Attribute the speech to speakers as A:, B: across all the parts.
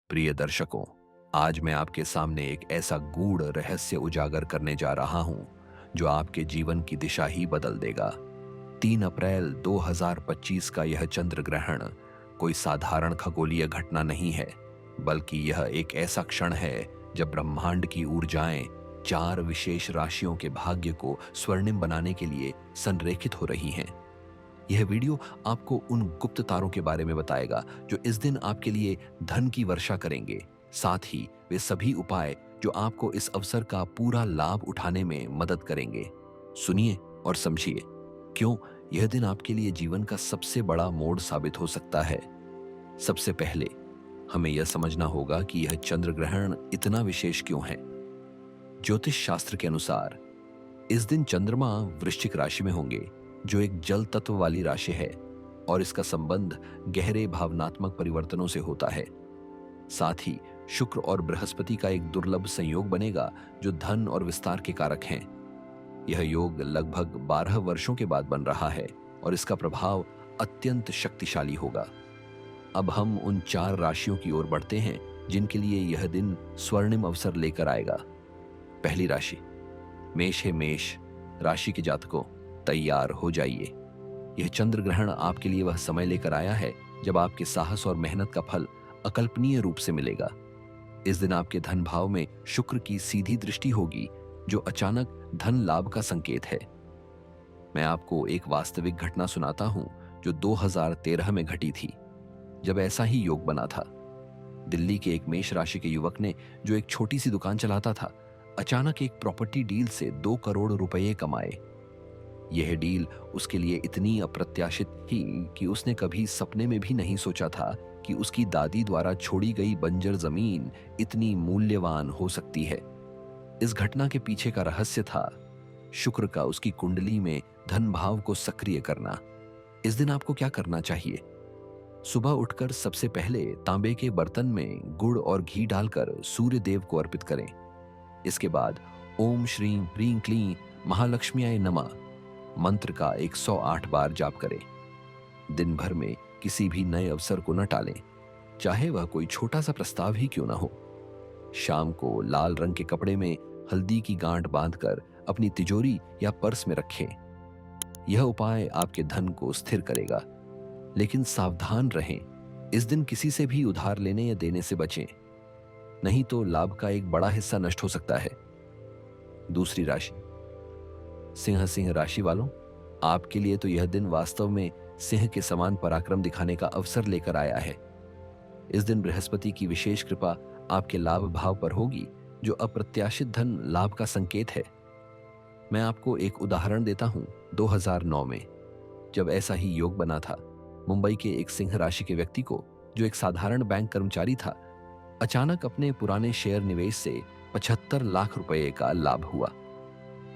A: प्रिय दर्शकों, आज मैं आपके सामने एक ऐसा गूढ़ रहस्य उजागर करने जा रहा हूं जो आपके जीवन की दिशा ही बदल देगा। 3 अप्रैल 2025 का यह चंद्र ग्रहण कोई साधारण खगोलीय घटना नहीं है, बल्कि यह एक ऐसा क्षण है जब ब्रह्मांड की ऊर्जाएं 4 विशेष राशियों के भाग्य को स्वर्णिम बनाने के लिए संरेखित हो रही हैं। यह वीडियो आपको उन गुप्त तारों के बारे में बताएगा जो इस दिन आपके लिए धन की वर्षा करेंगे। साथ ही वे सभी उपाय जो आपको इस अवसर का पूरा लाभ उठाने में मदद करेंगे। सुनिए और समझिए क्यों यह दिन आपके लिए जीवन का सबसे बड़ा मोड़ साबित हो सकता है। सबसे पहले हमें यह समझना होगा कि यह चंद्र ग्रहण इतना विशेष क्यों है। ज्योतिष शास्त्र के अनुसार इस दिन चंद्रमा वृश्चिक राशि में होंगे, जो एक जल तत्व वाली राशि है और इसका संबंध गहरे भावनात्मक परिवर्तनों से होता है। साथ ही शुक्र और बृहस्पति का एक दुर्लभ संयोग बनेगा जो धन और विस्तार के कारक हैं। यह योग लगभग 12 वर्षों के बाद बन रहा है और इसका प्रभाव अत्यंत शक्तिशाली होगा। अब हम उन 4 राशियों की ओर बढ़ते हैं जिनके लिए यह दिन स्वर्णिम अवसर लेकर आएगा। पहली राशि मेष है। मेष राशि के जातकों, तैयार हो जाइए। यह चंद्र ग्रहण आपके लिए वह समय लेकर आया है जब आपके साहस और मेहनत का फल अकल्पनीय रूप से मिलेगा। इस दिन आपके धन भाव में शुक्र की सीधी दृष्टि होगी, जो अचानक धन लाभ का संकेत है। मैं आपको एक वास्तविक घटना सुनाता हूं जो 2013 में घटी थी, जब ऐसा ही योग बना था। दिल्ली के एक मेष राशि के युवक ने, जो एक छोटी सी दुकान चलाता था, अचानक एक प्रॉपर्टी डील से 2 करोड़ रुपए कमाए। यह डील उसके लिए इतनी अप्रत्याशित थी कि उसने कभी सपने में भी नहीं सोचा था कि उसकी दादी द्वारा छोड़ी गई बंजर जमीन इतनी मूल्यवान हो सकती है। इस घटना के पीछे का रहस्य था शुक्र का उसकी कुंडली में धन भाव को सक्रिय करना। इस दिन आपको क्या करना चाहिए? सुबह उठकर सबसे पहले तांबे के बर्तन में गुड़ और घी डालकर सूर्य देव को अर्पित करें। इसके बाद ओम श्रीं ह्रीं क्लीं महालक्ष्म्याय नमः मंत्र का 108 बार जाप करें। दिन भर में किसी भी नए अवसर को न टालें, चाहे वह कोई छोटा सा प्रस्ताव ही क्यों ना हो। शाम को लाल रंग के कपड़े में हल्दी की गांठ बांधकर अपनी तिजोरी या पर्स में रखें। यह उपाय आपके धन को स्थिर करेगा, लेकिन सावधान रहें, इस दिन किसी से भी उधार लेने या देने से बचें, नहीं तो लाभ का एक बड़ा हिस्सा नष्ट हो सकता है। दूसरी राशि सिंह। सिंह राशि वालों, आपके लिए तो यह दिन वास्तव में सिंह के समान पराक्रम दिखाने का अवसर लेकर आया है। इस दिन बृहस्पति की विशेष कृपा आपके लाभ भाव पर होगी, जो अप्रत्याशित धन लाभ का संकेत है। मैं आपको एक उदाहरण देता हूं। 2009 में जब ऐसा ही योग बना था, मुंबई के एक सिंह राशि के व्यक्ति को, जो एक साधारण बैंक कर्मचारी था, अचानक अपने पुराने शेयर निवेश से 75 लाख रुपए का लाभ हुआ।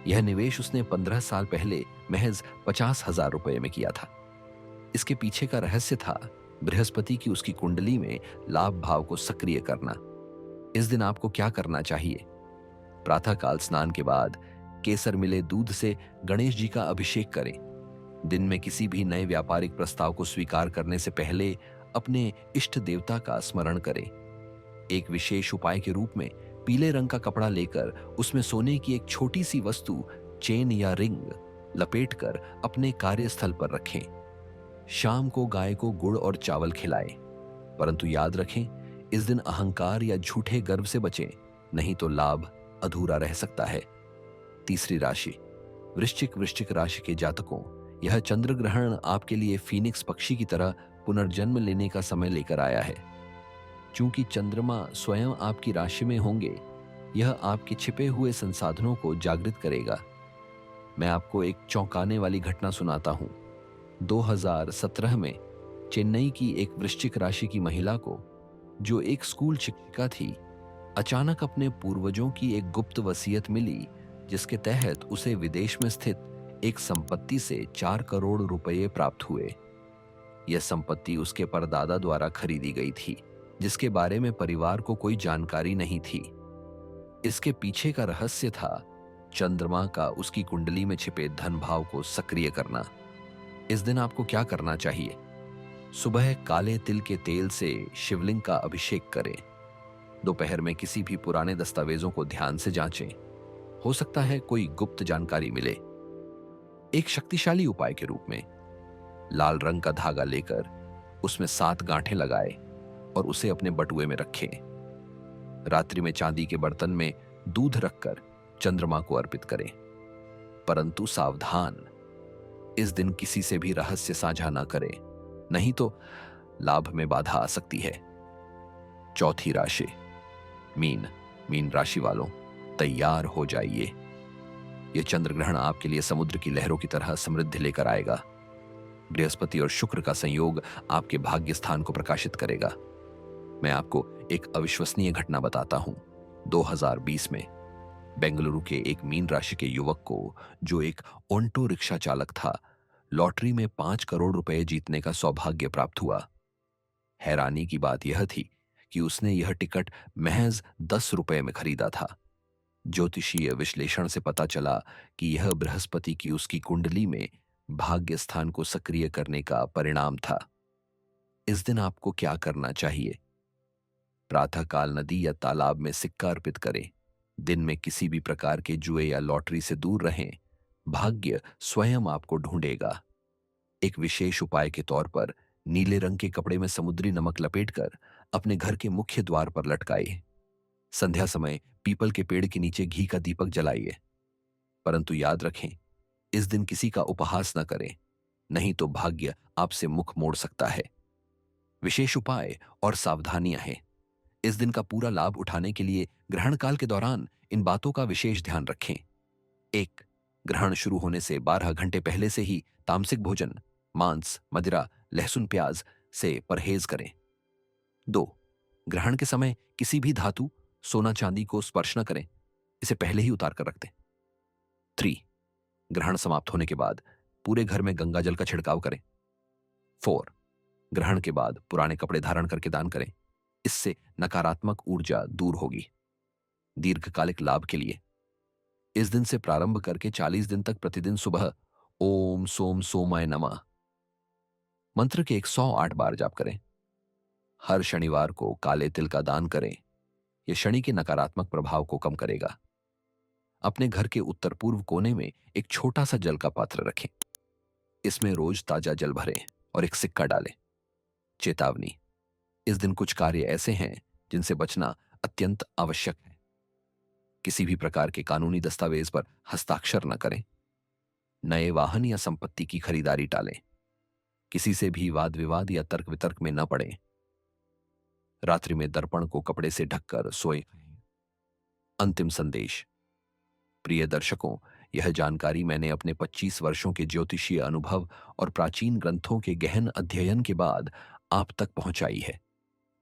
A: यह निवेश उसने 15 साल पहले महज 50,000 रुपए में किया था। इसके पीछे का रहस्य था बृहस्पति की उसकी कुंडली में लाभ भाव को सक्रिय करना। इस दिन आपको क्या करना चाहिए? प्रातःकाल स्नान के बाद केसर मिले दूध से गणेश जी का अभिषेक करें। दिन में किसी भी नए व्यापारिक प्रस्ताव को स्वीकार करने से पहले अपने इष्ट देवता का स्मरण करें। एक विशेष उपाय के रूप में पीले रंग का कपड़ा लेकर उसमें सोने की एक छोटी सी वस्तु, चेन या रिंग, लपेटकर अपने कार्यस्थल पर रखें। शाम को गाय को गुड़ और चावल खिलाएं, परंतु याद रखें, इस दिन अहंकार या झूठे गर्व से बचें, नहीं तो लाभ अधूरा रह सकता है। तीसरी राशि वृश्चिक। वृश्चिक राशि के जातकों, यह चंद्र ग्रहण आपके लिए फीनिक्स पक्षी की तरह पुनर्जन्म लेने का समय लेकर आया है। चूंकि चंद्रमा स्वयं आपकी राशि में होंगे, यह आपके छिपे हुए संसाधनों को जागृत करेगा। मैं आपको एक चौंकाने वाली घटना सुनाता हूं। 2017 में चेन्नई की एक वृश्चिक राशि की महिला को, जो एक स्कूल शिक्षिका थी, अचानक अपने पूर्वजों की एक गुप्त वसीयत मिली, जिसके तहत उसे विदेश में स्थित एक संपत्ति से 4 करोड़ रुपए प्राप्त हुए। यह संपत्ति उसके परदादा द्वारा खरीदी गई थी, जिसके बारे में परिवार को कोई जानकारी नहीं थी। इसके पीछे का रहस्य था चंद्रमा का उसकी कुंडली में छिपे धन भाव को सक्रिय करना। इस दिन आपको क्या करना चाहिए? सुबह काले तिल के तेल से शिवलिंग का अभिषेक करें। दोपहर में किसी भी पुराने दस्तावेजों को ध्यान से जांचें। हो सकता है कोई गुप्त जानकारी मिले। एक शक्तिशाली उपाय के रूप में लाल रंग का धागा लेकर उसमें 7 गांठें लगाए और उसे अपने बटुए में रखें। रात्रि में चांदी के बर्तन में दूध रखकर चंद्रमा को अर्पित करें। परंतु सावधान, इस दिन किसी से भी रहस्य साझा न करें, नहीं तो लाभ में बाधा आ सकती है। चौथी राशि मीन। मीन राशि वालों, तैयार हो जाइए। यह चंद्र ग्रहण आपके लिए समुद्र की लहरों की तरह समृद्धि लेकर आएगा। बृहस्पति और शुक्र का संयोग आपके भाग्य स्थान को प्रकाशित करेगा। मैं आपको एक अविश्वसनीय घटना बताता हूं। 2020 में बेंगलुरु के एक मीन राशि के युवक को, जो एक ऑटो रिक्शा चालक था, लॉटरी में 5 करोड़ रुपए जीतने का सौभाग्य प्राप्त हुआ। हैरानी की बात यह थी कि उसने यह टिकट महज 10 रुपए में खरीदा था। ज्योतिषीय विश्लेषण से पता चला कि यह बृहस्पति की उसकी कुंडली में भाग्य स्थान को सक्रिय करने का परिणाम था। इस दिन आपको क्या करना चाहिए? प्रातःकाल नदी या तालाब में सिक्का अर्पित करें। दिन में किसी भी प्रकार के जुए या लॉटरी से दूर रहें। भाग्य स्वयं आपको ढूंढेगा। एक विशेष उपाय के तौर पर नीले रंग के कपड़े में समुद्री नमक लपेटकर अपने घर के मुख्य द्वार पर लटकाइए। संध्या समय पीपल के पेड़ के नीचे घी का दीपक जलाइए। परंतु याद रखें, इस दिन किसी का उपहास न करें, नहीं तो भाग्य आपसे मुख मोड़ सकता है। विशेष उपाय और सावधानियां हैं। इस दिन का पूरा लाभ उठाने के लिए ग्रहण काल के दौरान इन बातों का विशेष ध्यान रखें। 1. ग्रहण शुरू होने से 12 घंटे पहले से ही तामसिक भोजन, मांस, मदिरा, लहसुन, प्याज से परहेज करें। 2. ग्रहण के समय किसी भी धातु, सोना चांदी को स्पर्श न करें, इसे पहले ही उतार कर रख दें। 3. ग्रहण समाप्त होने के बाद पूरे घर में गंगा जल का छिड़काव करें। 4. ग्रहण के बाद पुराने कपड़े धारण करके दान करें, इससे नकारात्मक ऊर्जा दूर होगी। दीर्घकालिक लाभ के लिए इस दिन से प्रारंभ करके 40 दिन तक प्रतिदिन सुबह ओम सोम सोमाय नमः मंत्र के 108 बार जाप करें। हर शनिवार को काले तिल का दान करें। यह शनि के नकारात्मक प्रभाव को कम करेगा। अपने घर के उत्तर पूर्व कोने में एक छोटा सा जल का पात्र रखें। इसमें रोज ताजा जल भरें और एक सिक्का डालें। चेतावनी, इस दिन कुछ कार्य ऐसे हैं जिनसे बचना अत्यंत आवश्यक है। किसी भी प्रकार के कानूनी दस्तावेज पर हस्ताक्षर न करें। नए वाहन या संपत्ति की खरीदारी टालें। किसी से भी वाद विवाद या तर्क वितर्क में न पड़ें। रात्रि में दर्पण को कपड़े से ढककर सोएं। अंतिम संदेश। प्रिय दर्शकों, यह जानकारी मैंने अपने 25 वर्षों के ज्योतिषीय अनुभव और प्राचीन ग्रंथों के गहन अध्ययन के बाद आप तक पहुंचाई है।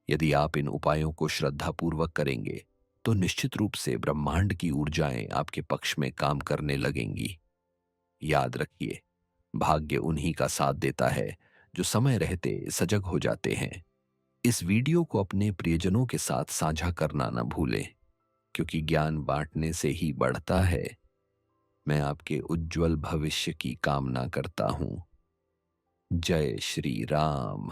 A: यदि आप इन उपायों को श्रद्धापूर्वक करेंगे तो निश्चित रूप से ब्रह्मांड की ऊर्जाएं आपके पक्ष में काम करने लगेंगी। याद रखिए, भाग्य उन्हीं का साथ देता है जो समय रहते सजग हो जाते हैं। इस वीडियो को अपने प्रियजनों के साथ साझा करना न भूलें, क्योंकि ज्ञान बांटने से ही बढ़ता है। मैं आपके उज्जवल भविष्य की कामना करता हूं। जय श्री राम।